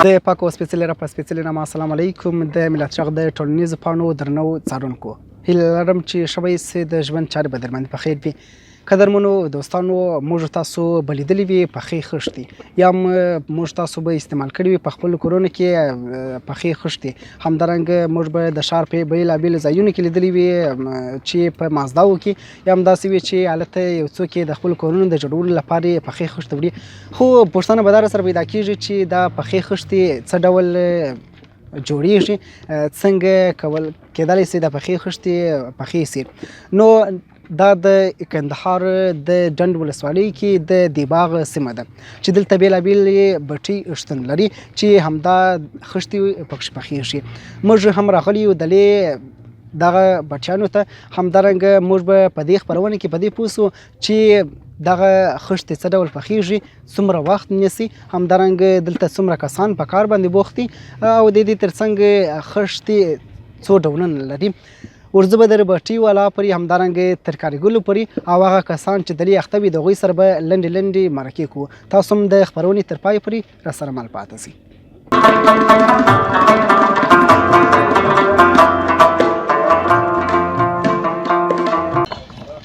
د پاک او سپېڅلي رب په سپېڅلي نامه السلام علیکم. د ملت غږ د ټولنیزو پاڼو درنو څارونکو هیله لرم چې ښه به یې د ژوند چارې به درباندې په خیر وي. قدرمنو دوستانو، موږ تاسو به لیدلي وي پخې خښتې یا موږ تاسو به استعمال کړي وي په خپلو کورونو کې پخې خښتې. همدارنګه موږ به د ښار په بېلابېلو ځایونو کې لیدلي وي چې په مازداو کې یا همداسې وي چې هلته یو څوک د خپلو کورونو د جوړولو لپاره یې پخې خښتې وړي. خو پوښتنه به دا سره پیدا کېږي چې دا پخې خښتې څه ډول جوړیږي، څنګه کول کېدلی سي د پخې خښتې پخې سي. نو دا د کندهار د ډنډ ولسوالۍ کې د دیباغ سیمه ده چې دلته بېلابېلې بټۍ شتون لري چې همدا خښتې پکښې پخېږي. موږ هم راغلي یو دلې دغه بچیانو ته. همدارنګه موږ به په دې خپرونه کې په دې پوه سو چې دغه خښتې څه ډول پخېږي، څومره وخت نیسي، همدارنګه دلته څومره کسان په کار باندې بوخت دي او د دې ترڅنګ خښتې څو ډولونه لري. ورځه به در بټۍ والا پرې، همدارنګه ترکاریګلو پرې او هغه کسان چې دلې اخته وي د هغوی سره به لنډې لنډې مرکې کوو. تاسو هم د خپرونې تر پای پورې راسره مل پاتې سئ.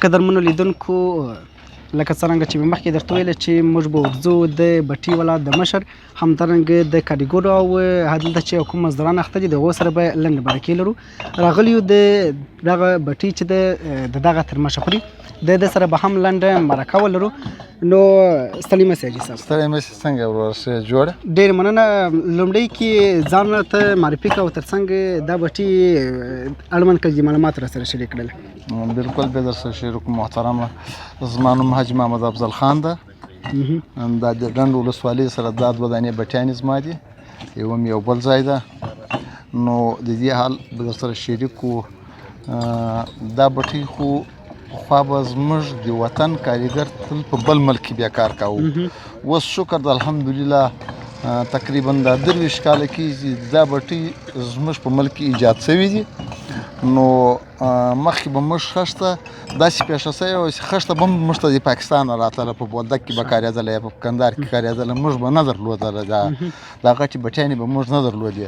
قدرمنو لیدونکو، لکه څرنګه چې مې مخکې درته ویله چې موږ به ورځو د بټۍ والا د مشر، همدارنګه د کاریګرو او هلته چې کوم مزدوران اخته دي د هغو سره به لنډې مرکې لرو. راغلي یو د دغه بټۍ چې د دغه تر مشه پورې د سره به هم لنډه مرکه ولرو. نو ستړي مه سئ حاجي صاحب. ستړي مه سئ. څنګه ورور ښه جوړه؟ ډېر مننه. لومړی کې ځان ته معرفي کړه او ترڅنګ دا بټۍ اړوند کلي معلومات راسره شریک کړل. بالکل به در سره شریک محترمه. زما نوم حاجي محمد افضل خان ده. دا د ډنډ ولسوالۍ سره دا دوه دانې بټیانې زما دي، یو یو بل ځای ده. نو د دې حال به در سره شریک وو. دا بټۍ خو پخوا به زموږ د وطن کاریګر تل په بل ملک کې بیا کار کاوه. اوس شکر د الحمدلله تقریبا دا 23 کاله کېږي دا بټۍ زموږ په ملک کې ایجاد شوي دي. نو مخکې به موږ خښته داسې پېښه شوې وه چې خښته به موږ ته د پاکستان راتله، په بولدک کې به کارېدله یا په کندهار کې کارېدله، موږ به نه درلودله. دا غټې بټیانې به موږ نه درلودې.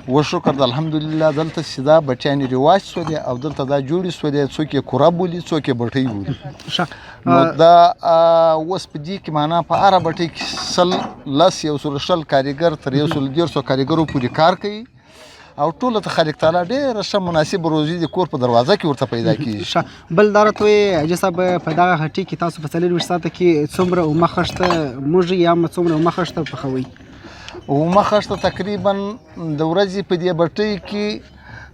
اوس شکر د الحمدلله دلته چې دا بټیانې رواج شولې او دلته دا جوړې شولې، څوک یې کوره بولي، څوک یې بټۍ بولي. نو دا اوس په دې کې معنا په هره بټۍ کې 100 100 کاریګر تر 100 کاریګرو پورې کار کوي او ټوله ته خالق تعالی ډېره ښه مناسب روزي د کور په دروازه کې ورته پیدا کېږي. بل دا راته ووایې حاجي صاحب، په دغه هټۍ کې تاسو په 24 ساعته کې څومره اومه خښته موږ یا څومره اومه خښته پخوئ؟ اومه خښته تقریبا د ورځې په دې بټۍ کې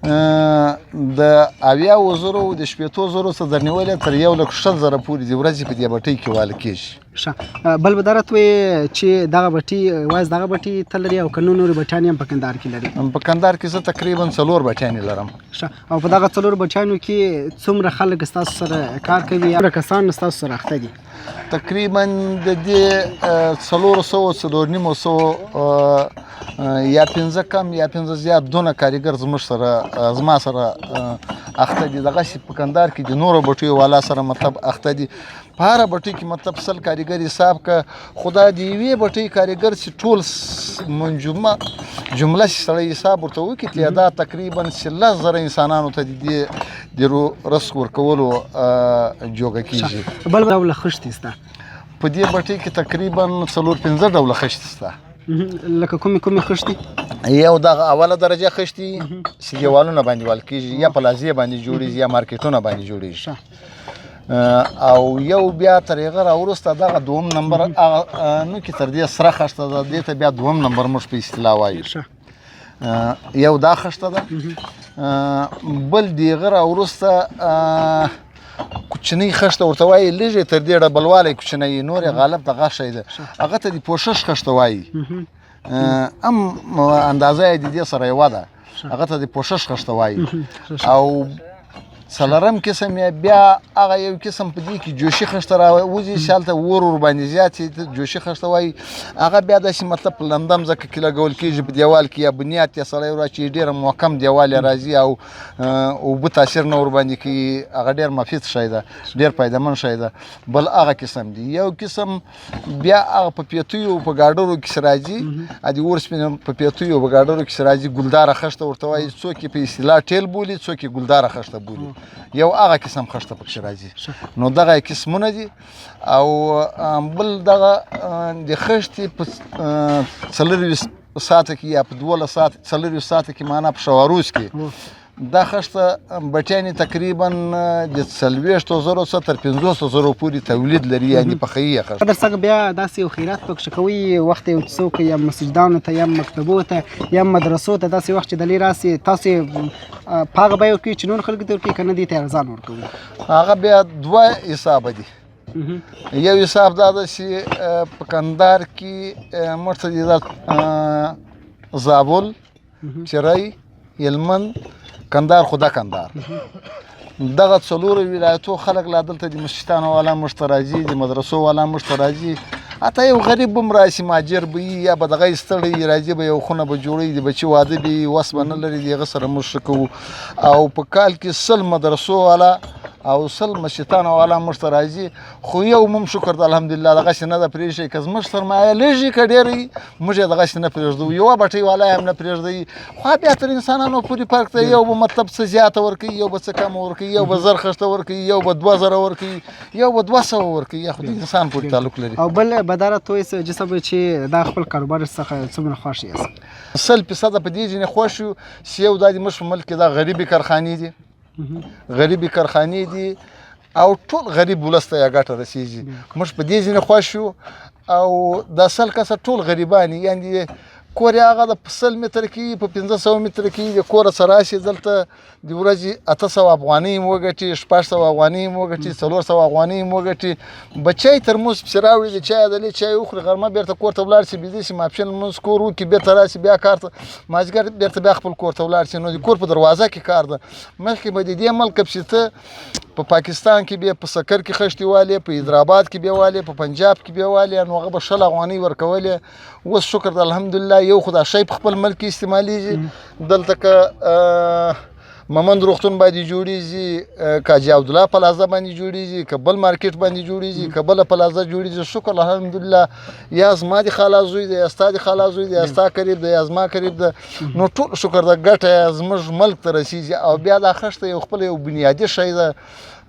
د 70,000 د 80,000 څخه درنیولې تر 1,60,000 پورې د ورځې په دې بټۍ کې واله کېږي. بل به دا راته ووایې چې دغه بټۍ یوازې دغه بټۍ ته لري او که نور بټیانې هم په کندهار کې لري؟ په کندهار کې زه تقریبا 4 بټیانې لرم. او په دغه 4 بټیانو کې څومره خلک ستاسو سره کار کوي یا کسان ستاسو سره اخته دي؟ تقریبا د دې 400 یا 15 کم یا 15 زیات دونه کاریګر زما سره اخته دي. دغسې په کندهار کې د نورو بټیو والا سره مطلب اخته دي. په هره بټۍ کې مطلب 100 کاریګر حساب که خدا د یوې بټۍ کاریګر چې ټول منجمه جمله چې سړی حساب ورته وکړي تعداد تقریبا 10,000 انسانانو ته د دې رزق ورکولو جوګه کېږي. بل ډوله خښتې شته په دې بټۍ کې تقریبا 4-5 ډوله خښتې شته. لکه کومې خښتې؟ یو دغه اوله درجه خښتې چې دیوالونه باندې وال کېږي یا پلازې باندې جوړېږي یا مارکیټونه باندې جوړېږي. او یو بیا تر هغه راوروسته دغه 2 نمبر نو کې تر دې سره خښته ده، دې ته بیا 2 نمبر موږ په اصطلاح وایو. یو دا خښته ده. بل د هغه راوروسته کوچنۍ خښته ورته وایي لږې تر دې ډبلوالی کوچنی نور یې غالب دغه شی ده هغه ته د پوشش خښته وایي هم اندازه یې د دې سره یوه ده هغه ته د پوشش خښته وایي او څلورم قسم یې بیا هغه یو قسم په دې کې جوشي خښته راوځي چې هلته اور ورباندې زیات شي جوشي خښته وایي هغه بیا داسې مطلب په لندم ځکه کې لګول کېږي په دیوال کې یا بنیاد یې سړی وراچوي ډېره محکم دیوال یې راځي او اوبه تاثیر نه ورباندې کوي هغه ډېر مفید شی ده ډېر فایدهمند شی ده بل هغه قسم دی یو قسم بیا هغه په پیتیو په ګاډرو کې راځي د اورسپنې په پیتیو په ګاډرو کې راځي ګلداره خښته ورته وایي څوک یې په اصطلاح ټیل بولي څوک یې ګلداره خښته بولي یو هغه قسم خښته پکښې راځي نو دغه قسمونه دي او بل دغه د خښتې په 40 ساعته کې یا په 12 ساعت 40 ساعته کې معنا په شواروز کې دا خښته بټیانې تقریبا د 40,000 څخه تر 50,000 پورې تولید لري یعنې پخوي یې خښته قدر څنګه بیا داسې یو خیرات پکښې کوئ وخت یو څوک یا مسجدانو ته یا مکتبو ته یا مدرسو ته داسې وخت چې دلې راسي تاسو په هغه بیه ورکوي چې نور خلکو ته ورکوي که نه دې ته ارزان ورکوي هغه بیا دوه حسابه دي یو حساب دا ده چې په کندهار کې موږ ته دي دا زابل چرای هلمند کندهار خو دا کندهار دغه څلورو ولایتو خلک لا دلته د مسجدانو والا موږ ته راځي د مدرسو والا موږ ته راځي حتی یو غریب به هم راشي ماجر به وي یا به دغه یې ستړی راځي به یو خونه به جوړوي د بچي واده به وي وس به نه لري د هغه سره موږ ښه کوو او په کال کې 100 مدرسو والا او 100 مسجدانو والا موږ ته راځي خو یو هم شکر د الحمدلله دغسې نه ده پرېږدي که زموږ سرمایه لږ که ډېر وي موږ یې دغسې نه پرېږدو یوه بټۍ والا یې هم نه پرېږدي خو بیا تر انسانانو پورې فرق دی یو به مطلب څه زیاته ورکوي یو به څه کمه ورکوي یو به 1000 خښته ورکوي یو به 2000 ورکوي یو به 200 ورکوي یا خو د انسان پورې تعلق لري او بل بداره توی جسم چې دا خپل کاروبار څخه څومره خوښ یاست 100% په دې ځینې خوښ یو چې یو دا د موږ په ملک کې دا غریبې کارخانې دي غریبې کارخانې دي او ټول غریب ولس ته یې ګټه رسېږي موږ په دې ځینې خوښ یو او دا 100 کسه ټول غریبان یعنې کور یې هغه د 100 متره کې په 1500 متره کې د کوره څه راشي دلته د ورځې 800 افغانۍ هم وګټي 600 افغانۍ هم وګټي 400 افغانۍ هم وګټي بچی ترموز پسې راوړي د چای عدلې چای وخوري غرمه بېرته کور ته ولاړ شي بېده شي ماپښین لمونځ کور وکړي بېرته راشي بیا کار ته مازدیګر بېرته بیا خپل کور ته ولاړ شي نو د کور په دروازه کې کار ده مخکې به د دې ملک پسې ته په پاکستان کې بیا په سکر کې خښتې والې په حیدرآباد کې بیا والې په پنجاب کې بیا والې نو هغه به 100 افغانۍ ورکولې اوس شکر د الحمدلله یو خو دا شی په خپل ملک کې استعمالیږي دلته که ممند روغتون باندې جوړیږي که حاجي عبدالله پلازه باندې جوړیږي که بل مارکیټ باندې جوړیږي که بله پلازه جوړیږي شکر الحمدلله یا زما د خالا زوی دی یا ستا د خالا زوی دی یا ستا قریب دی یا زما قریب دی نو ټول شکر د ګټه زموږ ملک ته رسیږي او بیا دا خښته یو خپل یو بنیادي شی ده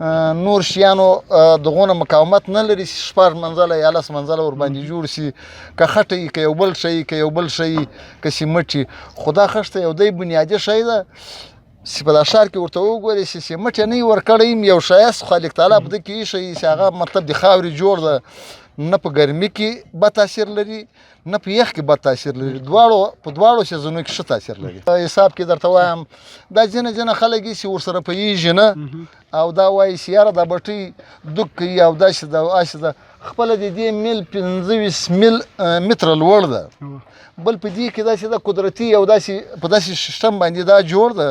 نور شیانو دغونه مقاومت نه لري چې شپږ منزله یا 10 منزله ورباندې جوړ شي که خټه وي که یو بل شی که یو بل شی که سیمټ وي خو دا خښته یو دی بنیادي شی ده چې په دا ښار کې ورته وګورې چې سیمټ یې نه وي ورکړی یو ښایست خالق تعالی په ده کې ایښی چې هغه مطلب د خاورې جوړ ده نه په ګرمي کې بد تاثیر لري نه په یخ کې بد تاثیر لري په دواړو سیزونو کې ښه تاثیر لري حساب کې درته وایم دا ځینې خلک چې ورسره پوهېږي نه او دا وایي چې یاره دا بټۍ دوک کوي او داسې ده او هسې ده خپله د دې میل 25 میل متره لوړ ده بل په دې کې داسې ده قدرتي او داسې په داسې سیستم باندې دا جوړ ده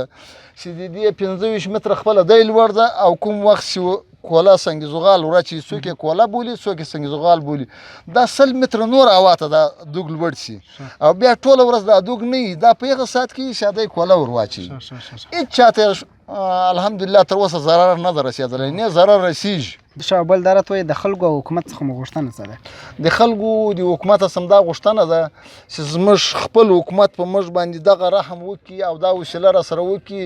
چې د دې 25 متره خپله دی لوړ ده او کوم وخت چې کولا سنگ زغال ورچی څوک یې کولا بولي څوک یې سنگ زغال بولي دا 100 متره نور هوا ته دا دوګ لوړ شي او بیا ټوله ورځ دا دوګ نه وي دا په هغه ساعت کې شاده کولا ور واچي هېڅ چاته الحمدلله تر اوسه ضرر نه ده رسېدلی نه ضرر رسېږي بل دا راته وایي د خلکو او حکومت څخه مو غوښتنه څه ده د خلکو د حکومت څخه دا غوښتنه ده چې زموږ خپل حکومت په موږ باندې دغه رحم وکړي او دا وسیله راسره وکړي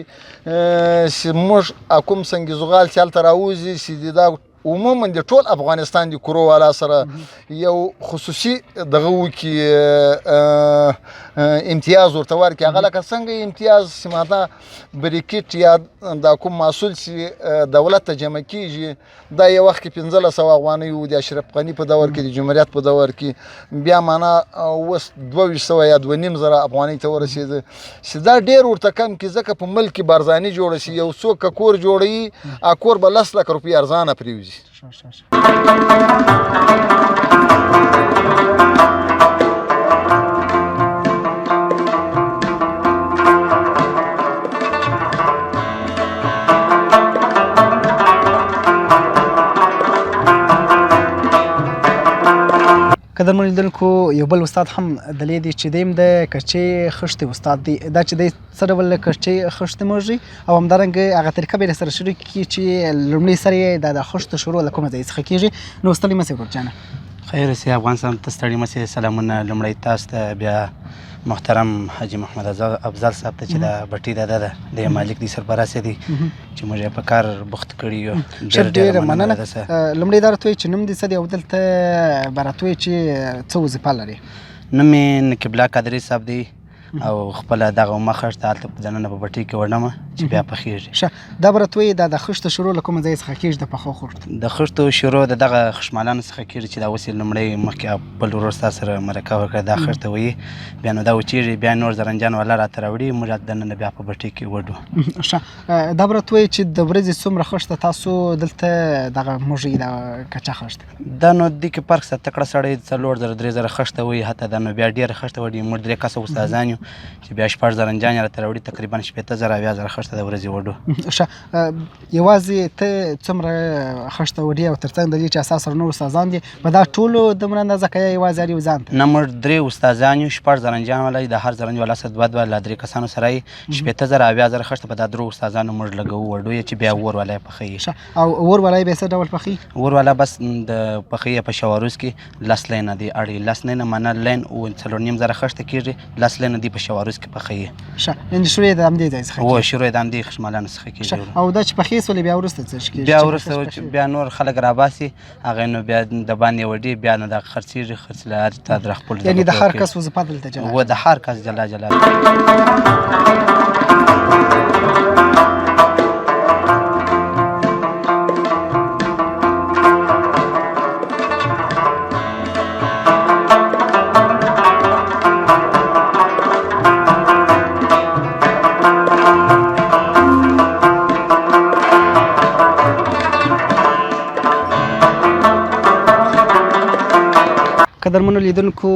چې موږ کوم سنگ زغال چې هلته راوځي چې دا عموما د ټول افغانستان د کورو والا سره یو خصوصي دغه وکړي امتیاز ورته ورکړي هغه لکه څنګه امتیاز چې ماته بریکټ یا دا کوم محصول چې دولت ته جمع کیږي دا یو وخت کې 1500 افغانۍ و د اشرف غني په دور کې د جمهوریت په دور کې بیا معنا اوس 2200 یا 2500 افغانۍ ته ورسېده چې دا ډېر ورته کم کې ځکه په ملک کې بارزاني جوړه شي یو څوک کور جوړوي کور به 10 لک روپۍ ارزانه پرېوځي. قدرمنو لیدونکو یو بل استاد هم دلې دی چې دیم د کچې خښتې استاد دی دا چې دی څه ډول کچې خښتې موږي او همدارنګه هغه طریقه به سره شروع کړي چې لومړی سره یې د خښتو شروع له کومه ځای څخه کیږي. نو ستړي مه شئ ورجانه. خیر اوسې افغانستان ته ستړي مه شئ. سلامونه لومړی تاسو ته بیا محترم حاجي محمد افضل صاحب ته چې دا بټي دادا ده د مالک دی سربراس دی چې موږ په کار بوخت کړي یو. ډېر مننه. لومړی دا راته وایي چې نوم دې څه دی او دلته به راته وایي چې څه وظیفه لري. نوم مې نقیب الله قادري صاحب دی او خپله دغه اومه خښته هلته دننه په بټۍ کې وړمه چې بیا پخېږي. ښه دا به راته وایي دا د خښتو شروع له کومه ځای څخه کېږي د پخو خښتو؟ د خښتو شروع د دغه خښمالانو څخه کېږي چې دا اوس یې لومړی مخکې بل ورور ستا سره مرکه وکړه دا خښته وایي بیا نو دا وچېږي بیا نور زرنجان والا راته راوړي موږ دننه بیا په بټۍ کې وډو. ښه دا به راته وایي چې د ورځې څومره خښته تاسو دلته دغه موږي د کچه خښته دا نو دې کې فرق سته تکړه سړی 4000 3000 خښته وایي حتی دا نو بیا ډېره خښته وړي موږ 3 کسه استادان یو چې بیا 4000 زرنجان راته راوړي تقریبا 18000 اویا زره خښته د ورځې وډو. ښه یوازې ته څومره خښته وړي او تر څنګ د دې چې اساس سره نور استادان دي په دا ټولو دومره اندازه که یوازې هر یو ځان ته؟ نه موږ 3 استادان یو 4 زرنجان والا د هر زرنج والا سره 2 لا 3 کسانو سره 18000 اویا زره خښته په دا 3 استادانو موږ لګوو وډو چې بیا اور والا یې پخوي. او اور والا یې به څه ډول پخوي؟ اور والا بس د پخوي په شواروز کې 10 لینه دی اړي 10 لینه معنا لین او 4.5 خښته کېږي 10 لینه دی په شواروز کې پخوي. ښه یعنې شروع یې د همدې ځای څخه کېږي؟ او شروع یې د همدې خښمالانو څخه کېږي. او دا چې پخې سولې بیا وروسته څه کېږي؟ بیا وروسته بیا نور خلک راباسي هغه نو بیا د باندې وډي بیا نو د خرڅېږي خرڅلار ته در خپل یعنې د هر کس وظیفه دلته جلا و د هر کس جلا جلا. قدرمنو لیدونکو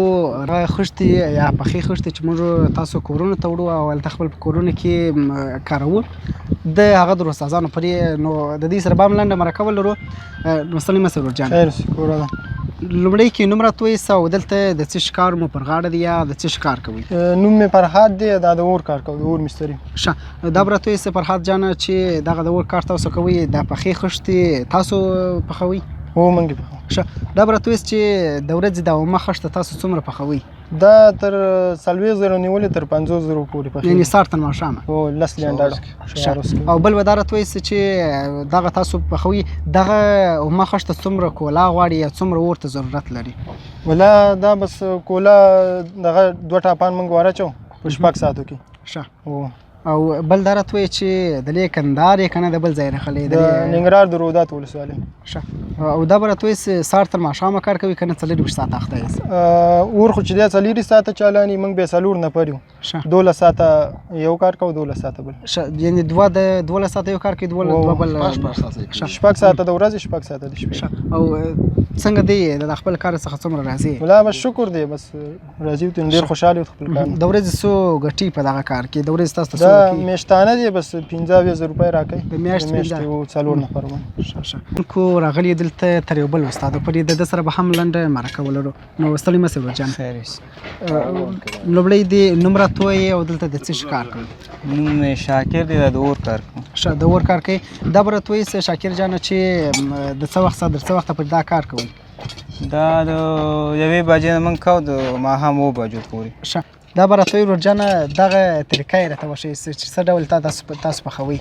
خښتې یا پخې خښتې چې موږ تاسو کورونو ته وړو او هلته خپل په کورونو کې کاروو د هغه د استادانو پرې نو د دې سره به هم لنډه مرکه ولرو. نو ستړي مه شئ ورور جان. خیر کوره ده. لومړی کې نوم راته وایي او دلته د څه کار مو پر غاړه دی یا د څه کار کوئ؟ نوم مې فرهاد دی دا د اور کار کوم د اور مستري. ښه دا به راته وایي فرهاد جانه چې دغه د اور کار تاسو کوئ د پخې خښتې تاسو پخوئ؟ هو موږ یې پخوو. ښه دا به راته وایي چې د ورځې د اومه خښته تاسو څومره پخوئ؟ دا تر 40,000 نیولې تر 50,000 پورې پخېږي. یعنې سهار تر ماښامه؟ هو 10 لنډاړه. او بل به دا راته وایي چې دغه تاسو پخوئ دغه اومه خښته څومره کولا غواړي یا څومره اور ته ضرورت لري؟ ولا دا بس کولا دغه 2 ټاپان موږ واچو په 6 ساعتو کې. ښه هو او بل دا راته وایي چې د دې کندهار یې که نه د بل ځای راغلی د ننګرهار د رودات ولسوالۍ. ښه او دا به راته وایي سهار تر ماښامه کار کوي که نه 24 ساعته اخته یاست؟ اور خو چې دی 4 ساعته چالاني موږ بیا 4 نفر یو. 12 ساعته یو کار کوو 12 ساعته بل. ښه یعنې 12 ساعته یو کار کوي 2 بل 6 ساعته د ورځې 6 ساعته د شپې. او څنګه دی د خپل کار څخه څومره راځي؟ ولا بس شکر دی بس راځي ته ډېر خوشاله یو خپل کار. د ورځې څو ګټي په دغه کار کې د ورځې تاسو څه میاشتانه دی بس 15,000 روپۍ راکوي د میاشتې 4 نفر باندې. کو راغلی دلته تر یو بل استاد پرې د سره به هم لنډه مرکه ولرو. نو ستړي مه شئ ورور جان. لومړی دې نوم راته ووایي او دلته د څه کار کوي؟ نوم مې شاکر دی د اور کار کوم. ښه د اور کار کوي دا به راته وایي شاکر جانه چې د څه وخت تر څه وخته پورې دا کار کوئ؟ دا د 1 بجې نه موږ کوو د ماښام 2 بجو پورې. ښه دا به راته وایي ورور جانه دغه طریقه یې راته وښیي چې څه ډول تاسو پخوئ؟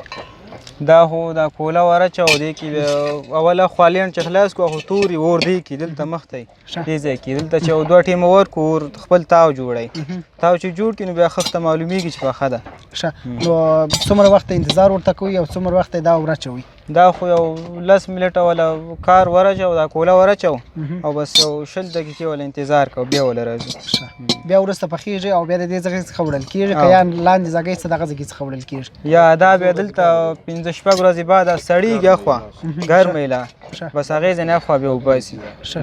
دا خو دا کوله ورچو دی کې اوله خوالین چې خلاص کو خو توري اور دی کې دلته مخ ته دې ځای کې دلته چې دوه ټیمه ورکو خپل تاو جوړی تاو چې جوړ کړي نو بیا خښته معلومیږي چې پخه ده ښه نو څومره وخت انتظار ورته کوئ او څومره وخت دا ورچوئ دا خو یو 10 منټه ولا کار ورچو دا کوله ورچو او بس یو 20 دقیقې ولا انتظار کو بیا ولا راځو بیا وروسته پخیږي او بیا د دې ځای څخه وړل کیږي که یا لاندې ځای څخه دغه ځای څخه وړل کیږي یا دا بیا دلته 15 ورځې بعد سړیږي خو ګرمه لا بس هغه ځنه خو بیا وباسي ښه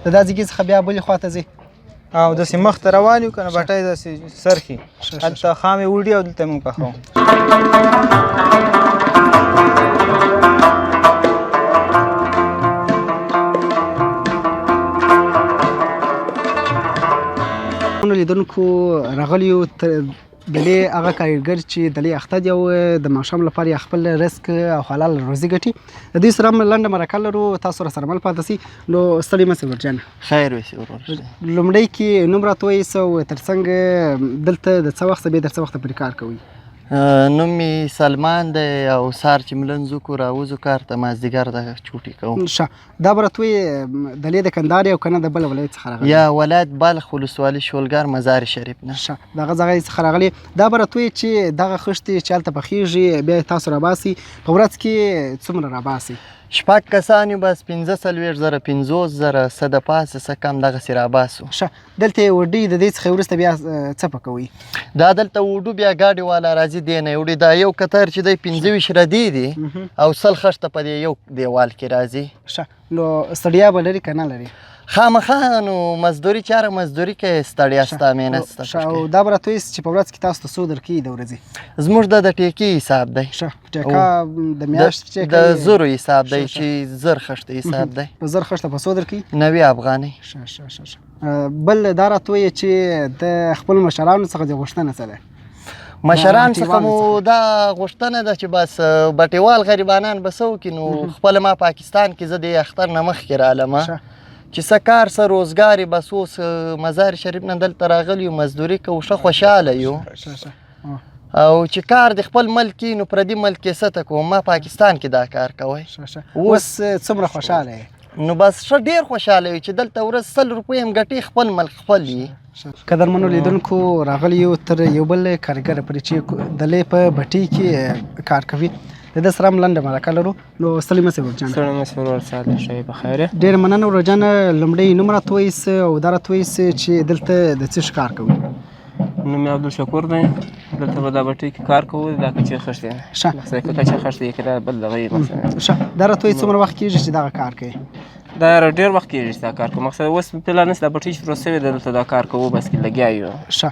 د دا ځای څخه بیا بلې خواته ځي او داسې مخ ته روان یو که نه بټۍ داسې سرخي هلته خامې وړي او دلته موږ پخوو لیدونکو راغلیو دلې هغه کارګر چې دلې اخته دی او د ماښام لپاره یې خپل رزق او حلال روزي ګټي د دوی سره هم لنډه مرکه لرو تاسو راسره مل پاتې سئ نو ستړي مه سئ ورجانه خیر وشي ورور لومړی کې نوم راته ووایئ او تر څنګ دلته د څه وخته بیا تر څه وخته پورې کار کوئ نوم مې سلمان دی او سهار چې ملنځ وکړو راوځو کار ته مازدیګر دغه چوټې کوم ښه دا به راته ووایي دلې د کندهار یې او که نه د بل ولایت څخه راغلی یا ولایت بلخ ولسوالي شولګر مزار شریف نه ښه دغه ځای څخه راغلي دا به راته ووایي چې دغه خښتې چې هلته پخېږي بیا یې تاسو راباسئ په ورځ کې څومره راباسئ 6 کسان یو بس 45 زره 50 زره څه د پاسه څه کم دغسې راباسو ښه دلته یې وډۍ د دې څخه وروسته بیا څه پکوئ دا دلته وډو بیا ګاډي والا راځي دی نه وړي دا یو کتر چې دی 25 ردي دي او سل خښته په دې یو دیوال کې راځي ښه نو ستړیا به لري که نه لري خامخا نو مزدوري چاره مزدوري کې ستړیا ستا مهنت ستا او دا به راته وایي چې په ورځ کې تاسو ته څو درکوي د ورځې زموږ د ټیکې حساب دی ټیکه د میاشتې ټیکه د زرو حساب دی چې زر خښته حساب دی په زر خښته په څو درکوي 90 افغانۍ ښه بل دا راته وایي چې د خپل مشرانو څخه دې غوښتنه څه ده مشران څخه مو دا غوښتنه ده چې بس بټیوال غریبانان به څه وکړي نو خپله ما پاکستان کې زه د اختر نه مخکې رالم چې څه کار څه روزګار یې بس اوس مزار شریف نه دلته راغلي یو مزدوري کوو ښه خوشحاله یو او چې کار د خپل ملک نو پردي ملک کې څه ته کوم ما پاکستان کې دا کار کوی اوس څومره خوشحاله یې نو بس ښه ډېر خوشحاله وي چې دلته ورځ 100 روپۍ هم ګټي خپل ملک خپل وي قدرمنو لیدونکو راغلی یو تر یو بل کارګر پرې چې دلې په بټۍ کې کار کوي د ده سره هم لنډه مرکه لرو نو ستړي مه سئ ورورجانه ستړي مه سئ ورور صاحب ښه په خیر یې ډېره مننه ورورجانه لومړی نوم راته ووایئ او دا راته ووایئ چې دلته د څه شي کار کوئ نوم مې عبدالشکور دی دلته به دا بټۍ کې کار کوو دا کچې خښتې ښه مقصد که کچه خښتې یې که دا بل دغه یې مقصد ښه دا راته وایئ څومره وخت کېږي چې دغه کار کوئ دا ډېر وخت کېږي چې دا کار کوو مقصد اوس پلان نشته دا بټۍ شروع سوې ده دلته دا کار کوو بس کې لګیا یو ښه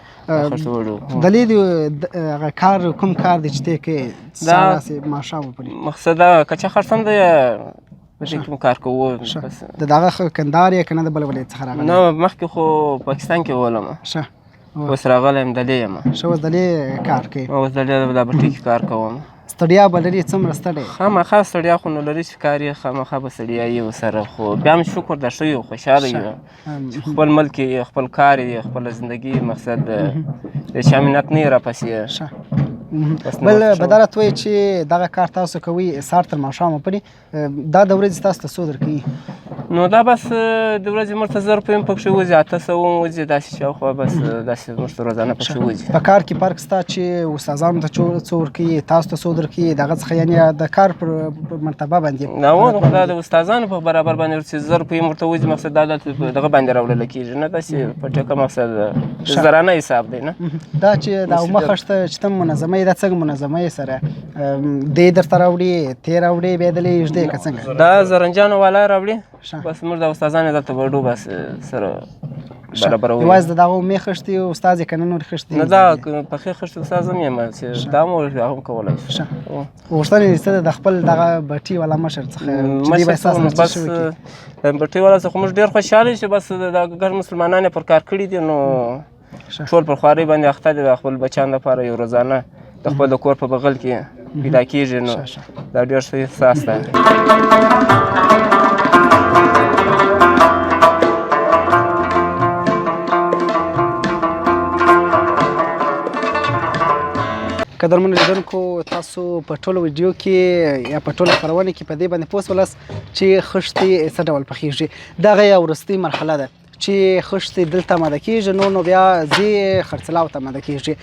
دلې هغه کار کوم کار دی چې تی کوې سهار ماښام پورې مقصد دا کچه خښت هم دی بټۍ کې کار کوو بس د دغه کندهار یې که نه د بل ولایت څخه راغلی نه مخکې خو پاکستان کې ولم ښه اوس راغلی یم دلې یم ښه اوس دلې کار کوې اوس دلې دا بټۍ کې کار کوم ستړیا به لري څومره ستړی خامخا ستړیا خو نو لري چې کار یې خامخا به ستړیا یې ورسره خو بیا هم شکر ده ښه یو خوشحاله یو چې خپل ملک یې خپل کار یې خپله زندګي مقصد د چا منت نه یې راپسې بل به دا راته وایي چې دغه کار تاسو کوئ سهار تر ماښامه پورې دا د ورځې تاسو ته څو درکوي نو دا بس د ورځې موږ ته 1000 روپۍ هم پکښې وځي 800 هم وځي داسې شاوخوا بس داسې موږ ته روزانه پکښې وځي په کار کې فرق شته چې استادانو ته څو ورکوي تاسو ته څو درکوي دغه څخه یعنې د کار پر مرتبه باندې نه دا د استادانو په برابر باندې ورته 1000 روپۍ هم ورته وځي مقصد دا دغه باندې راوړله کېږي نه داسې په ټکه مقصد زرانه حساب دی نه دا چې دا اومه خښته چې ته منظمه یې دا څنګه منظمه یې سره دی درته راوړي تی راوړي بیا دلې ږدې که څنګه دا زرنجانو والا راوړي بس موږ د استادانو دلته وړو بس سره برابرو یوازې د دغه اومې خښتې استاد یې که نه نورې خښتې نه دا پخې خښتې استاد هم یم چې دا مو هم کولی شو غوښتنه یې څه ده د خپل دغه بټۍ والا مشر څخه چې دوی به ستاسو نه څه شوي د بټۍ والا څخه موږ ډېر خوشحاله چې بس د ګڼ مسلمانان یې پر کار کړي دي نو ټول پر خوارۍ باندې اخته دي د خپل بچیانو لپاره یو روزانه د خپل د کور په بغل کې پیدا کېږي نو دا ډېر ښه احساس دی قدرمنو لیدونکو تاسو په ټولو ویډیو کې یا په ټولو خپرونې کې په دې باندې پوه سولاست چې خښتې څه ډول پخیږي. دغه یوه وروستۍ مرحله ده چې خښتې دلته اماده کېږي، نو بیا ځي خرڅلاو ته اماده کېږي.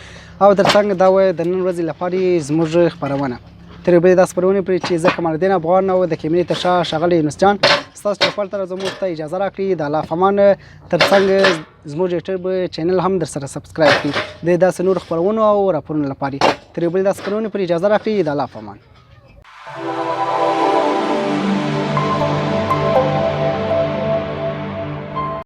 او ترڅنګ دا وایي د نن ورځې لپاره زموږ خپرونه تر یو بلې داسې خپرونې پورې چې زه کمالالدین افغان او د کیمرې تر شا ښاغلی یونس جان ستاسو چوپړ ته زموږ ته اجازه راکړي. د الله فمان ترڅنګ زموږ یوټیوب چینل هم در سره سبسکرایب کړي د داسې نور خپرونو او راپورونو لپاره. تر یو بلې داسې خپرونې پورې اجازه راکړي. د الله فمان.